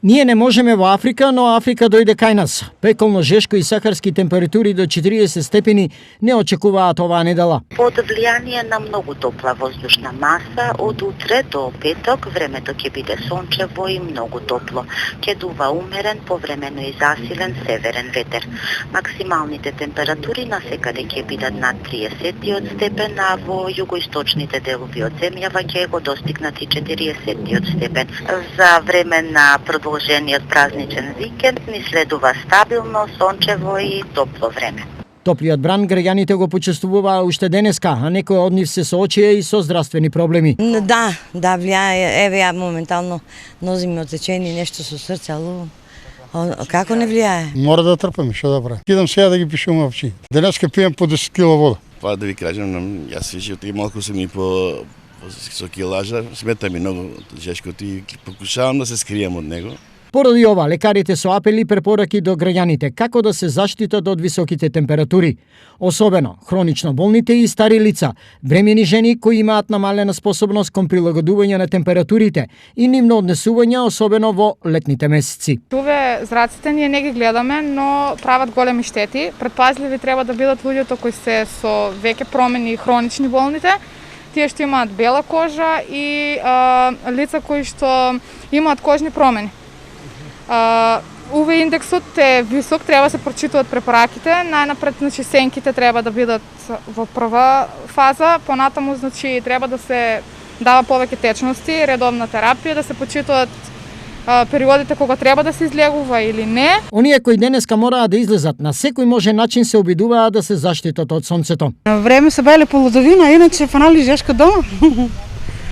Ние не можеме во Африка, но Африка дојде кај нас. Пеколно, жешко и сахарски температури до 40 степени не очекуваат оваа недела. Под влијание на многу топла воздушна маса, од утре до петок времето ќе биде сончево и многу топло. Ќе дува умерен, повремено и засилен северен ветер. Максималните температури насекаде ќе бидат над 30 степен, а во југоисточните делови од земјава ќе го достигнат и 40 степен. За време на продолжениот празничен викенд ни следува стабилно, сончево и топло време. Топлиот бран граѓаните го почувствуваа уште денеска, а некои од нив се соочија и со здравствени проблеми. Да, влијае. Еве ја моментално нози ми отсечени, нешто со срце, алу. Како не влијае? Мора да трпаме, што да правам. Идам сега да ги пишувам овчи. Денеска пием по 10 кило вода. Па да ви кажам, јас више малку сум и по со килажа, смета ми многу жешкото и покушавам да се скријам од него. Поради ова, лекарите со апели препораки до граѓаните како да се заштитат од високите температури, особено хронично болните и стари лица, бремени жени кои имаат намалена способност кон прилагодување на температурите и нивно однесување, особено во летните месеци. Уве зраците ние не ги гледаме, но прават големи штети. Предпазливи треба да бидат луѓето кои се со веќе промени и хронични болните, тие што имаат бела кожа и лица кои што имаат кожни промени. УВ индексот е висок, треба да се прочитуваат препораките. Најнапред, сенките треба да бидат во прва фаза, понатаму треба да се дава повеќе течности, редовна терапија, да се почитуваат периодите кога треба да се излегува или не. Оние кои денеска мораат да излезат на секој можен начин се обидуваат да се заштитат од сонцето. На време се бајле по лудовина, иначе фанали жешко дома.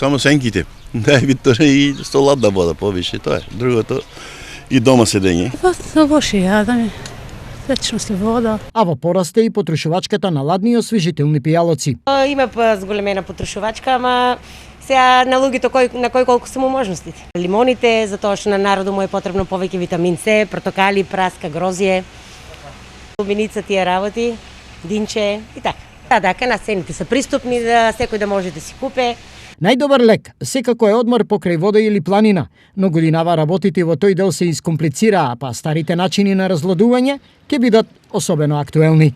Само сенките. Најбитно и столадна вода повише, тоа е. Другото и дома седење. Па лоши јадење, течност и вода. А во порасте и потрошувачката на ладни и освежителни пијалоци. Има зголемена потрошувачка, ама сега на луѓето на кој колку се му можностите. Лимоните, затоа што на народу му е потребно повеќе витамин С, портокали, праска, грозје, лубиница, тие работи, динче и така. Да, кај нас цените се пристапни, да секој да може да си купе. Најдобар лек секако е одмор покрај вода или планина, но годинава работите во тој дел се искомплицираа, па старите начини на разладување ќе бидат особено актуелни.